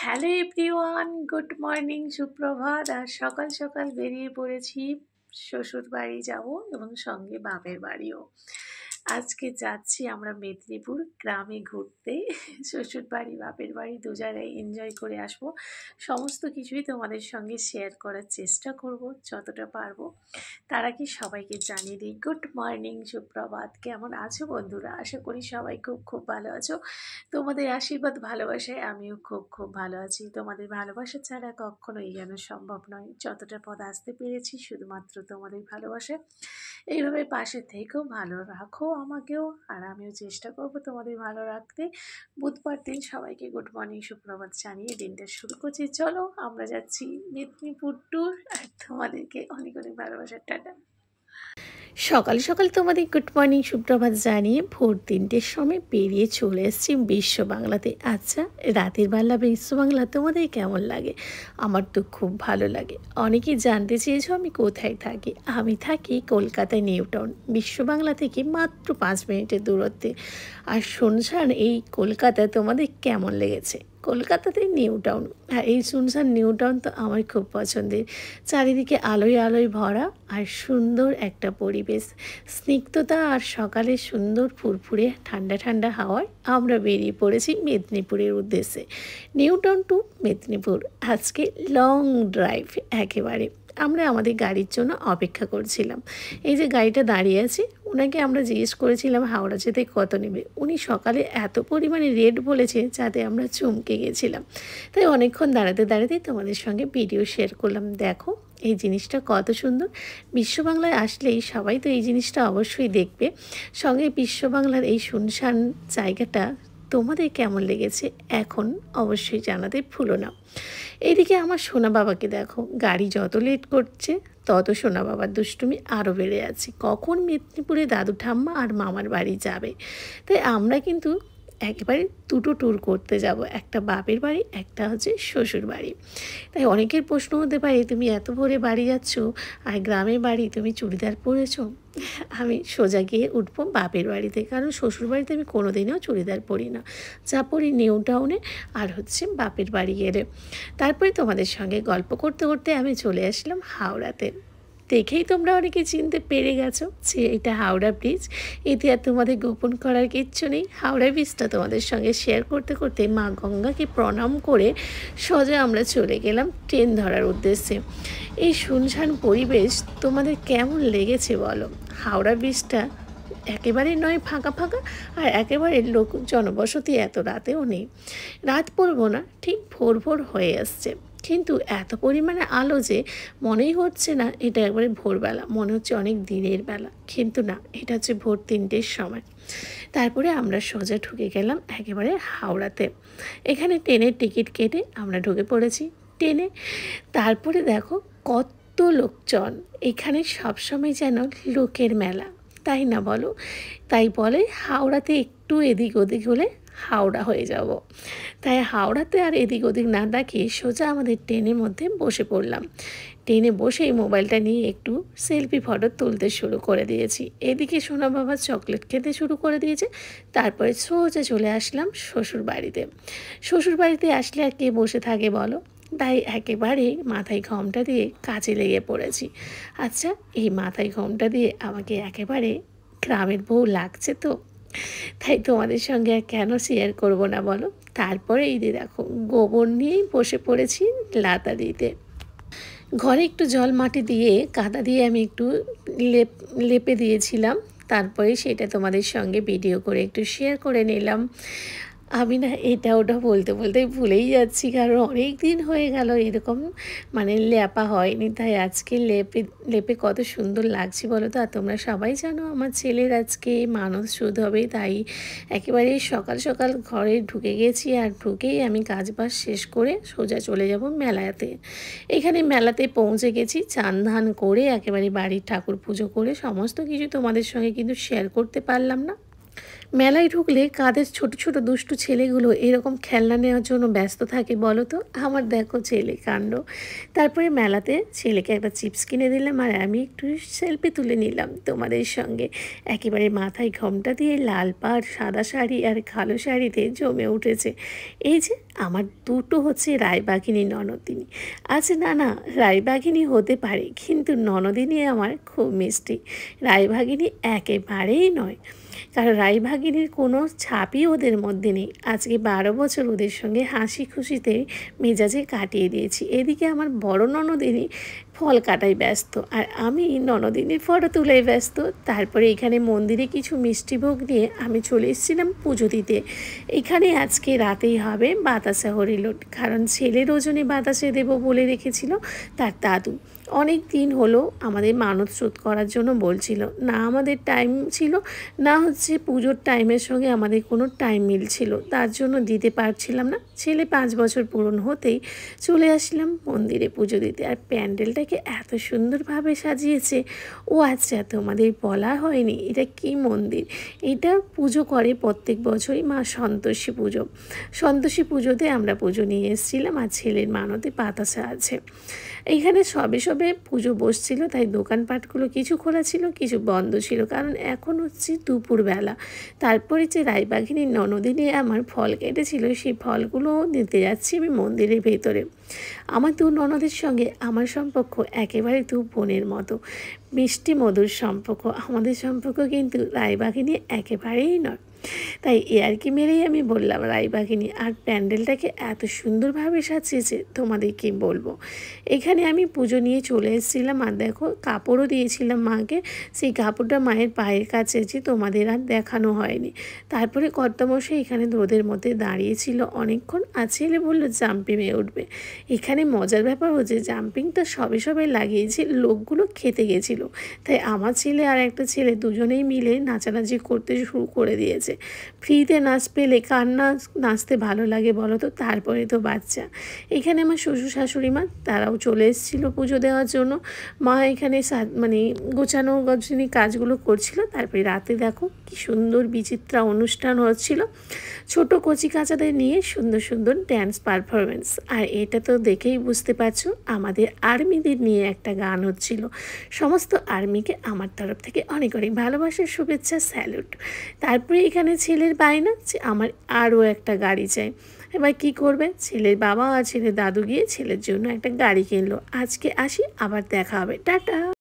Hello everyone, good morning, সুপ্রভাত। আর সকাল সকাল বেরিয়ে পড়েছি শ্বশুর বাড়ি যাব এবং সঙ্গে বাপের বাড়িও। আজকে যাচ্ছি আমরা মেদিনীপুর গ্রামে ঘুরতে। শ্বশুর বাড়ি বাপের বাড়ি দু জায়গায় এনজয় করে আসবো। সমস্ত কিছুই তোমাদের সঙ্গে শেয়ার করার চেষ্টা করব যতটা পারবো। তার আগে সবাইকে জানিয়ে দিই গুড মর্নিং, সুপ্রভাত। কেমন আছো বন্ধুরা? আশা করি সবাই খুব খুব ভালো আছো। তোমাদের আশীর্বাদ ভালোবাসায় আমিও খুব খুব ভালো আছি। তোমাদের ভালোবাসা ছাড়া কখনোই যেন সম্ভব নয়। যতটা পথ আসতে পেরেছি শুধুমাত্র তোমাদের ভালোবাসায়। এইভাবে পাশে থেকেও ভালো রাখো আমাকেও, আর আমিও চেষ্টা করব তোমাদের ভালো রাখতে। বুধবার দিন সবাইকে গুড মর্নিং সুপ্রভাত জানিয়ে দিনটা শুরু করছি। চলো আমরা যাচ্ছি মেদিনীপুর ট্যুর, আর তোমাদেরকে অনেক অনেক ভালোবাসার টাটা। সকাল সকাল তোমাদের গুড মর্নিং সুপ্রভাত জানিয়ে ভোর 3টের সময় বেরিয়ে চলে এসেছি বিশ্ব বাংলাতে। আচ্ছা, রাতের বেলা বিশ্ব বাংলা তোমাদের কেমন লাগে? আমার তো খুব ভালো লাগে। অনেকেই জানতে চেয়েছো আমি কোথায় থাকি। আমি থাকি কলকাতায় নিউ টাউন, বিশ্ব বাংলা থেকে মাত্র 5 মিনিটের দূরত্বে। আর শুনশান এই কলকাতা তোমাদের কেমন লেগেছে? কলকাতাতে নিউ টাউন, আর এই শুনশান নিউ টাউন তো আমার খুব পছন্দের। চারিদিকে আলোয় আলোয় ভরা আর সুন্দর একটা পরিবেশ, স্নিগ্ধতা আর সকালে সুন্দর ফুরফুরে ঠান্ডা ঠান্ডা হাওয়ায় আমরা বেরিয়ে পড়েছি মেদিনীপুরের উদ্দেশ্যে। New Town to Medinipur. আজকে লং ড্রাইভ একেবারে। আমরা আমাদের গাড়ির জন্য অপেক্ষা করছিলাম। এই যে গাড়িটা দাঁড়িয়ে আছে, ওনাকে আমরা জিজ্ঞেস করেছিলাম হাওড়া যেতে কত নেবে। উনি সকালে এত পরিমাণে রেট বলেছে যাতে আমরা চমকে গেছিলাম। তাই অনেকক্ষণ দাঁড়াতে দাঁড়াতে তোমাদের সঙ্গে ভিডিও শেয়ার করলাম। দেখো এই জিনিসটা কত সুন্দর। বিশ্ব বাংলায় আসলেই সবাই তো এই জিনিসটা অবশ্যই দেখবে। সঙ্গে বিশ্ব বাংলার এই শুনশান জায়গাটা তোমাদের কেমন লেগেছে এখন অবশ্যই জানাতে ভুলো না। এইদিকে আমার সোনা বাবাকে দেখো, গাড়ি যত লেট করছে তত সোনা বাবার দুষ্টুমি আরও বেড়ে যাচ্ছে। কখন মেদিনীপুরে দাদু ঠাম্মা আর মামার বাড়ি যাবে। তাই আমরা কিন্তু একেবারে দুটো ট্যুর করতে যাব, একটা বাপের বাড়ি, একটা হচ্ছে শ্বশুর বাড়ি। তাই অনেকের প্রশ্ন হতে পারে তুমি এত ভোরে বাড়ি যাচ্ছ আর গ্রামের বাড়ি তুমি চুড়িদার পরেছো। আমি সোজা গিয়ে উঠবো বাপের বাড়িতে, কারণ শ্বশুর বাড়িতে আমি কোনোদিনও চুড়িদার পরি না। যা পরি নিউ টাউনে আর হচ্ছে বাপের বাড়ি গেলে। তারপরে তোমাদের সঙ্গে গল্প করতে করতে আমি চলে আসলাম হাওড়াতে। দেখেই তোমরা অনেকে চিনতে পেরে গেছো যে এটা হাওড়া ব্রিজ। এতে আর তোমাদের গোপন করার কিচ্ছু নেই। হাওড়া ব্রিজটা তোমাদের সঙ্গে শেয়ার করতে করতে মা গঙ্গাকে প্রণাম করে সোজা আমরা চলে গেলাম ট্রেন ধরার উদ্দেশ্যে। এই শুনশান পরিবেশ তোমাদের কেমন লেগেছে বলো? হাওড়া ব্রিজটা একেবারে নয় ফাঁকা ফাঁকা, আর একেবারে লোক জনবসতি এত রাতেও নেই। রাত পড়বো না, ঠিক ভোর ভোর হয়ে আসছে, কিন্তু এত পরিমাণে আলো যে মনেই হচ্ছে না এটা একবারে ভোরবেলা, মনে হচ্ছে অনেক দিনের বেলা, কিন্তু না, এটা হচ্ছে ভোর 3টের সময়। তারপরে আমরা সোজা ঢুকে গেলাম একেবারে হাওড়াতে। এখানে ট্রেনের টিকিট কেটে আমরা ঢুকে পড়েছি ট্রেনে। তারপরে দেখো কত লোকজন, এখানে সবসময় যেন লোকের মেলা, তাই না বলো? তাই বলে হাওড়াতে একটু এদিক ওদিক হলে হাওড়া হয়ে যাব। তাই হাওড়াতে আর এদিক ওদিক না তাকিয়ে সোজা আমাদের ট্রেনের মধ্যে বসে পড়লাম। ট্রেনে বসেই মোবাইলটা নিয়ে একটু সেলফি ফটো তুলতে শুরু করে দিয়েছি। এদিকে সোনা বাবা চকলেট খেতে শুরু করে দিয়েছে। তারপরে সোজা চলে আসলাম শ্বশুর বাড়িতে। শ্বশুর বাড়িতে আসলে আর কে বসে থাকে বলো? তাই একেবারে মাথায় ঘোমটা দিয়ে কাজে লেগে পড়েছি। আচ্ছা, এই মাথায় ঘোমটা দিয়ে আমাকে একেবারে গ্রামের বউ লাগছে তো, তাই তোমাদের সঙ্গে আর কেন শেয়ার করব না বলো? তারপরে এই যে দেখো গোবর নিয়েই বসে পড়েছি লাতা দিতে। ঘরে একটু জল মাটি দিয়ে কাদা দিয়ে আমি একটু লেপে দিয়েছিলাম। তারপরে সেটা তোমাদের সঙ্গে ভিডিও করে একটু শেয়ার করে নিলাম। আমি না এটা ওটা বলতে বলতে ভুলেই যাচ্ছি, কারণ অনেক দিন হয়ে গেল এরকম লেপা হয়নি। তাই আজকে লেপে লেপে কত সুন্দর লাগছে বলো তো। আর তোমরা সবাই জানো আমার ছেলের আজকে মানস শুধ হবে, তাই একেবারে সকাল সকাল ঘরে ঢুকে গেছি। আর ঢুকেই আমি কাজবাজ শেষ করে সোজা চলে যাব মেলাতে। এখানে মেলাতে পৌঁছে গেছি, চান ধান করে একেবারে বাড়ির ঠাকুর পুজো করে সমস্ত কিছু তোমাদের সঙ্গে কিন্তু শেয়ার করতে পারলাম না। মেলায় ঢুকলে কাদের ছোট ছোট দুষ্টু ছেলেগুলো এরকম খেলনা নেওয়ার জন্য ব্যস্ত থাকে বলো তো? আমার দেখো ছেলে কাণ্ড। তারপরে মেলাতে ছেলেকে একটা চিপস কিনে দিলাম আর আমি একটু সেলফি তুলে নিলাম তোমাদের সঙ্গে। একেবারে মাথায় ঘোমটা দিয়ে লাল পাড় সাদা শাড়ি আর কালো শাড়িতে জমে উঠেছে। এই যে আমার দুটো হচ্ছে রায়বাঘিনী ননদিনী। আচ্ছা না না, রায়বাঘিনী হতে পারে কিন্তু ননদিনী আমার খুব মিষ্টি, রায়বাঘিনী একেবারেই নয়। কারণ রায়বাঘিনীর কোনো ছাপই ওদের মধ্যে নেই। আজকে 12 বছর ওদের সঙ্গে হাসি খুশিতে মেজাজে কাটিয়ে দিয়েছি। এদিকে আমার বড় ননদিনী ফল কাটায় ব্যস্ত আর আমি ননদিনীর ফটো তুলেই ব্যস্ত। তারপরে এখানে মন্দিরে কিছু মিষ্টিভোগ নিয়ে আমি চলে এসেছিলাম পুজো দিতে। এখানে আজকে রাতেই হবে বাতাসা হরিলোট, কারণ ছেলের ওজনে বাতাসে দেবো বলে রেখেছিল তার দাদু। অনেক দিন হলো আমাদের মানত শোধ করার জন্য বলছিল, না আমাদের টাইম ছিল না হচ্ছে পুজোর টাইমের সঙ্গে আমাদের কোনো টাইম মিলছিল, তার জন্য দিতে পারছিলাম না। ছেলে 5 বছর পূরণ হতেই চলে আসলাম মন্দিরে পুজো দিতে। আর প্যান্ডেলটাকে এত সুন্দরভাবে সাজিয়েছে। ও আচ্ছা, তোমাদের বলা হয়নি এটা কি মন্দির। এটা পুজো করে প্রত্যেক বছরই মা সন্তোষী পুজো। সন্তোষী পুজোতে আমরা পুজো নিয়ে এসেছিলাম আর ছেলের মানতে বাতাসা আছে। এইখানে সবে সবে পুজো বসছিল, তাই দোকানপাটগুলো কিছু খোলা ছিল কিছু বন্ধ ছিল, কারণ এখন হচ্ছে দুপুরবেলা। তারপরে যে রায়বাঘিনীর ননদিনী আমার ফল কেটেছিল সেই ফলগুলো নিতে যাচ্ছি আমি মন্দিরের ভেতরে। আমার দু ননদের সঙ্গে আমার সম্পর্ক একেবারে দু বোনের মতো, মিষ্টি মধুর সম্পর্ক। আমাদের সম্পর্ক কিন্তু রায়বাঘিনী একেবারেই নয়। তাই আর কি মেরেই আমি বললাম রায়বাঘিনী। আর প্যান্ডেলটাকে এত সুন্দরভাবে সাজিয়েছে তোমাদের কি বলবো। এখানে আমি পুজো নিয়ে চলে এসেছিলাম আর দেখো কাপড়ও দিয়েছিলাম মাকে। সেই কাপড়টা মায়ের পায়ের কাছে যে তোমাদের আর দেখানো হয়নি। তারপরে কর্তামশাই এখানে রোদের মধ্যে দাঁড়িয়েছিল অনেকক্ষণ আর ছেলে বললো জাম্পিংয়ে উঠবে। এখানে মজার ব্যাপার হচ্ছে জাম্পিংটা সবে সবে লাগিয়েছে, লোকগুলো খেতে গেছিলো, তাই আমার ছেলে আর একটা ছেলে দুজনেই মিলে নাচানাচি করতে শুরু করে দিয়েছে। ফ্রিতে নাচ পেলে কার নাচতে ভালো লাগে বলো তো, তারপরে তো বাচ্চা। এখানে আমার শ্বশুর শাশুড়ি মা তারাও চলে এসেছিলো পুজো দেওয়ার জন্য। মা এখানে মানে গোছানো গোছানি কাজগুলো করছিল। তারপরে রাতে দেখো কি সুন্দর বিচিত্রা অনুষ্ঠান হচ্ছিল, ছোট কচি কাচাদের নিয়ে সুন্দর সুন্দর ড্যান্স পারফরমেন্স। আর এটা তো দেখেই বুঝতে পারছো আমাদের আর্মিদের নিয়ে একটা গান হচ্ছিল। সমস্ত আর্মিকে আমার তরফ থেকে অনেক অনেক ভালোবাসার শুভেচ্ছা, স্যালুট। তারপরে এখানে ছেলের বায়না যে আমার আরও একটা গাড়ি চাই। এবার কি করবে, ছেলের বাবা আর ছেলের দাদু গিয়ে ছেলের জন্য একটা গাড়ি কিনলো। আজকে আসি, আবার দেখা হবে, টাটা।